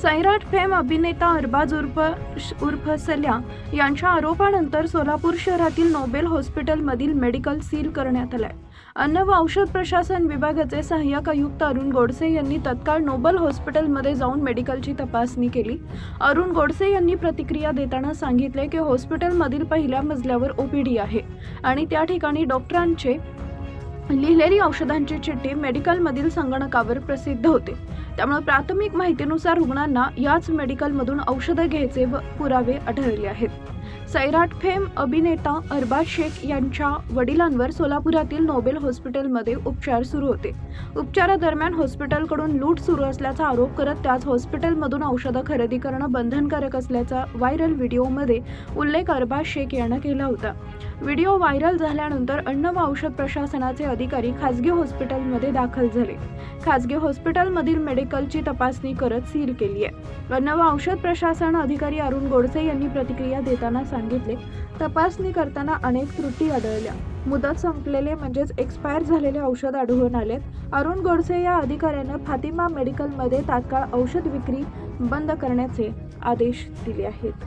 Sairat fame अभिनेता अरबाज उर्फ सल्या यांच्या आरोपानंतर सोलापूर शहरातील नोबेल हॉस्पिटलमधील मेडिकल सील करण्यात आलाय। अन्न व औषध प्रशासन विभागाचे सहाय्यक आयुक्त अरुण गोडसे यांनी तत्काळ नोबेल हॉस्पिटलमध्ये जाऊन मेडिकलची तपासणी केली। अरुण गोडसे यांनी प्रतिक्रिया देताना सांगितले की हॉस्पिटलमधील पहिल्या मजल्यावर ओपीडी आहे आणि त्या ठिकाणी डॉक्टरांचे लिहिलेली औषधांची चिठ्ठी मेडिकलमधील संगणकावर प्रसिद्ध होते। त्यामुळे प्राथमिक माहितीनुसार रुग्णांना याच मेडिकलमधून औषधं घ्यायचे व पुरावे आढळले आहेत। सैराट फेम अभिनेता अरबाज शेख यांच्या वडिलांवर सोलापुरातील नोबेल हॉस्पिटलमध्ये उपचार सुरू होते। उपचारादरम्यान हॉस्पिटलकडून लूट सुरू असल्याचा आरोप करत त्याच हॉस्पिटलमधून औषधं खरेदी करणं बंधनकारक असल्याचा व्हायरल व्हिडिओमध्ये उल्लेख अरबाज शेख यानं केला होता। व्हिडिओ व्हायरल झाल्यानंतर अन्न व औषध प्रशासनाचे अधिकारी खासगी हॉस्पिटलमध्ये दाखल झाले। खासगी हॉस्पिटलमधील मेडिकलची तपासणी करत सील केली आहे। अन्न व औषध प्रशासन अधिकारी अरुण गोडसे यांनी प्रतिक्रिया देताना सांगितले, तपासणी करताना अनेक त्रुटी आढळल्या। मुदत संपलेले म्हणजेच एक्सपायर झालेले औषध आढळून आले। अरुण गोडसे या अधिकाऱ्याने फातिमा मेडिकलमध्ये तात्काळ औषध विक्री बंद करण्याचे आदेश दिले आहेत।